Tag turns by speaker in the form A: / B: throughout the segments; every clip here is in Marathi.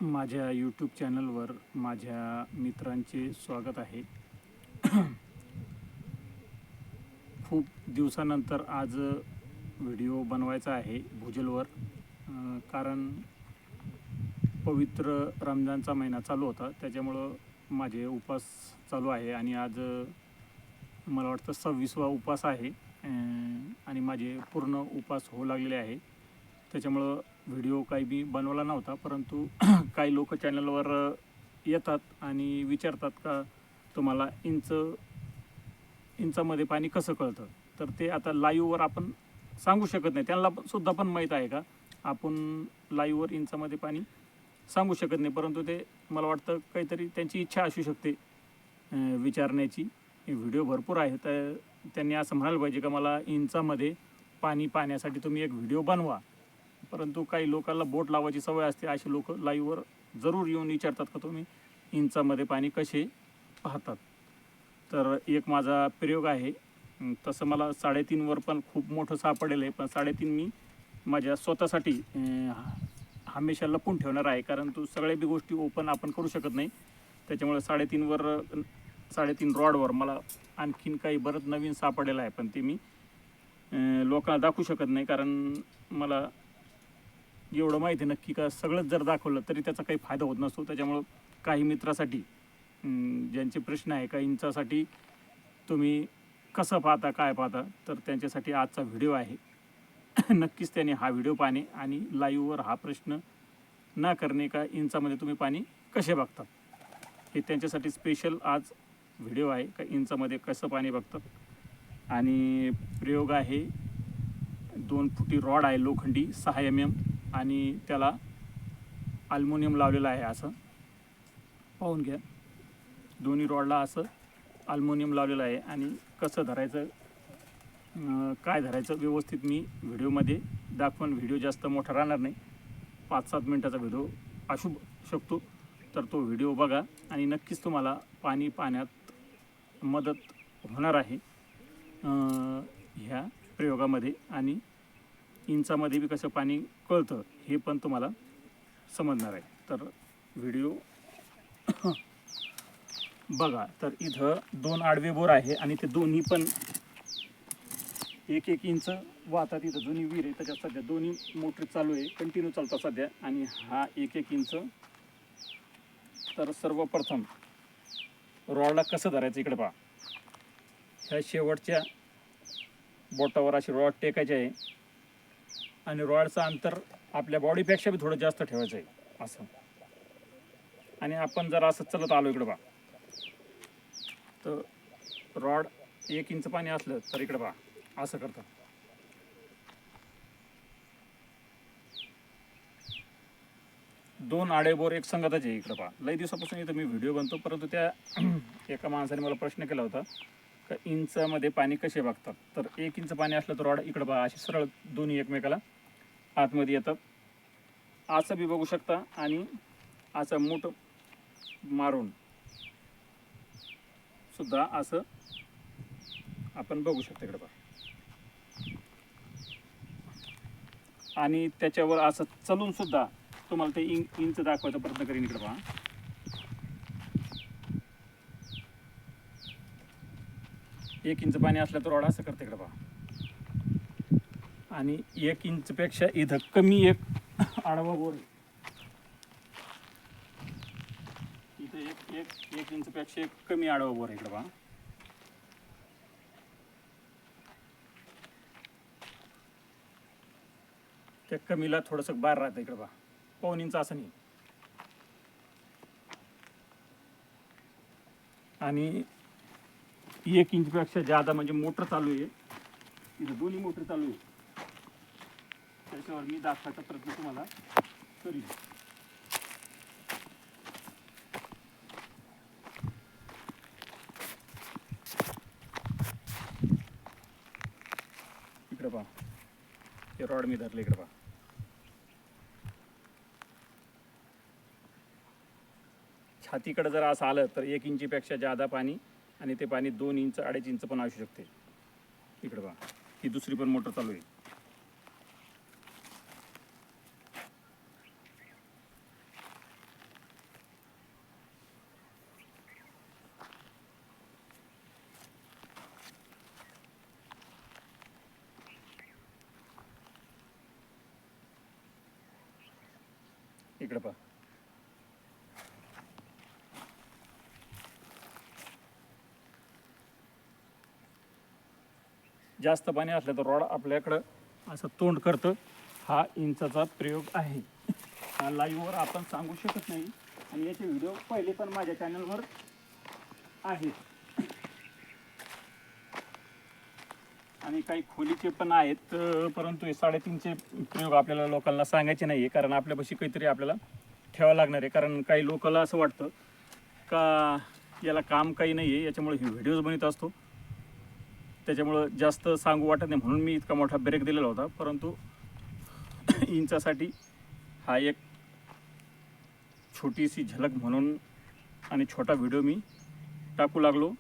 A: माझ्या यूट्यूब चॅनलवर माझ्या मित्रांचे स्वागत आहे. खूप दिवसानंतर आज व्हिडिओ बनवायचा आहे भुजलवर, कारण पवित्र रमजानचा महिना चालू होता, त्याच्यामुळं माझे उपवास चालू आहे आणि आज मला वाटतं 26वा उपवास आहे आणि माझे पूर्ण उपवास होऊ लागलेले आहे. त्याच्यामुळं व्हिडिओ काही मी बनवला नव्हता, परंतु काही लोक चॅनलवर येतात आणि विचारतात का तुम्हाला इंचामध्ये पाणी कसं कळतं. तर ते आता लाईव्हवर आपण सांगू शकत नाही, त्यांना सुद्धा पण माहीत आहे का आपण लाईव्हवर इंचामध्ये पाणी सांगू शकत नाही, परंतु ते मला वाटतं काहीतरी त्यांची इच्छा असू शकते विचारण्याची. व्हिडिओ भरपूर आहे, तर त्यांनी असं म्हणायला पाहिजे का मला इंचामध्ये पाणी पाहण्यासाठी तुम्ही एक व्हिडिओ बनवा. परंतु काही लोकांना बोट लावायची सवय असते, असे लोक लाईव्हवर जरूर येऊन विचारतात का तुम्ही इंचामध्ये पाणी कसे पाहतात. तर एक माझा प्रयोग आहे. तसं मला 3.5वर पण खूप मोठं सापडेल आहे, पण 3.5 मी माझ्या स्वतःसाठी हमेशा लपून ठेवणार आहे, कारण तो सगळ्या बी गोष्टी ओपन आपण करू शकत नाही. त्याच्यामुळे 3.5 रॉडवर मला आणखीन काही बरंच नवीन सापडेलं आहे, पण ते मी लोकांना दाखवू शकत नाही, कारण मला एवढं माहिती आहे नक्की का सगळंच जर दाखवलं तरी त्याचा काही फायदा होत नसतो. त्याच्यामुळं काही मित्रासाठी ज्यांचे प्रश्न आहे का इंचासाठी तुम्ही कसं पाहता काय पाहता, तर त्यांच्यासाठी आजचा व्हिडिओ आहे. नक्कीच त्याने हा व्हिडिओ पाहणे आणि लाईव्हवर हा प्रश्न न करणे का इंचामध्ये तुम्ही पाणी कसे बघतात, हे त्यांच्यासाठी स्पेशल आज व्हिडिओ आहे का इंचामध्ये कसं पाणी बघतात. आणि प्रयोग आहे 2 फुटी रॉड आहे लोखंडी 6 mm आणि त्याला अल्युमिनियम लावलेलं आहे. असं पाहून घ्या, दोन्ही रॉडला असं अल्युमिनियम लावलेलं आहे आणि कसं धरायचं काय धरायचं व्यवस्थित मी व्हिडिओमध्ये दाखवून. व्हिडिओ जास्त मोठा राहणार नाही, 5-7 मिनटाचा व्हिडिओ असू शकतो, तर तो व्हिडिओ बघा आणि नक्कीच तुम्हाला पाणी पाहण्यात मदत होणार आहे ह्या प्रयोगामध्ये. आणि इंचामध्ये बी कसं पाणी कळतं हे पण तुम्हाला समजणार आहे. तर व्हिडिओ बघा. तर इथं 2 आडवे बोर आहे आणि ते दोन्ही पण 1-1 इंच वाहतात. इथं दोन्ही विहीर आहे, त्याच्यात सध्या दोन्ही मोटर चालू आहे, कंटिन्यू चालतात सध्या. आणि हा 1-1 इंच. तर सर्वप्रथम रॉडला कसं धरायचं इकडे पहा, ह्या शेवटच्या बोटावर अशी रॉड टेकायची आहे आणि रॉडचं अंतर आपल्या बॉडीपेक्षा बी थोडं जास्त ठेवायचं आहे असं. आणि आपण जर असं चलत आलो इकडे पहा, तर रॉड 1 इंच पाणी असलं तर इकडे पहा असं करतं. दोन आडे बोर एक संगतच आहे इकडे पहा. लई दिवसापासून इथं मी व्हिडिओ बनतो, परंतु त्या एका माणसाने मला प्रश्न केला होता का इंचामध्ये पाणी कसे बघतात. तर 1 इंच पाणी असलं तर रॉड इकडं पहा अशी सरळ दोन्ही एकमेकाला आतमध्ये येतात, असं बी बघू शकता आणि असं मूठ मारून सुद्धा असं आपण बघू शकतो इकडे पहा. आणि त्याच्यावर असं चलून सुद्धा तुम्हाला ते इंच दाखवायचा प्रयत्न करीन. इकडे पहा, 1 इंच पाणी असलं तर रॉड असं करते इकडे पहा. आणि 1 इंचपेक्षा इथं कमी एक आडवा बोर आहे. इथं एक इंचपेक्षा एक कमी आडवा बोर आहे इकडे पहा. त्या कमीला थोडंसं बाहेर राहतं इकडे पहा, 1 इंच असं नाही. आणि 1 इंचपेक्षा जादा म्हणजे मोटर चालू आहे, इथं दोन्ही मोटर चालू आहे, त्याच्यावर मी दाखवायचा प्रयत्न तुम्हाला करीन. इकडे पहा, हे रॉड मी धरले इकडे पहा. छातीकडे जर असं आलं तर 1 इंचपेक्षा जादा पाणी, आणि ते पाणी 2 इंच 2.5 इंच पण असू शकते. इकडे पहा, ही दुसरी पण मोटर चालू आहे. इकडे पहा. जास्त पाणी असलं तर रॉड आपल्याकडं असं तोंड करतं. हा इंचाचा प्रयोग आहे. हा लाईव्हवर आपण सांगू शकत नाही आणि याचे व्हिडिओ पहिले पण माझ्या चॅनलवर आहेत आणि काही खोलीचे पण आहेत, परंतु हे 3.5चे प्रयोग आपल्याला लोकांना सांगायचे नाही आहे, कारण आपल्यापाशी काहीतरी आपल्याला ठेवावं लागणार आहे. कारण काही लोकांना असं वाटतं का याला काम काही नाही आहे, याच्यामुळे हे व्हिडिओज बनवत असतो, त्याच्यामुळं जास्त सांगू वाटत नाही म्हणून मी इतका मोठा ब्रेक दिलेला होता. परंतु इंचासाठी हा एक छोटीशी झलक म्हणून आणि छोटा व्हिडिओ मी टाकू लागलो.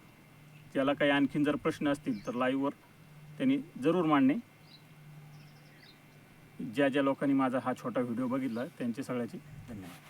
A: त्याला काही आणखीन जर प्रश्न असतील तर लाईव्हवर त्यांनी जरूर मांडणे. ज्या ज्या लोकांनी माझा हा छोटा व्हिडिओ बघितला त्यांचे सगळ्याचे धन्यवाद.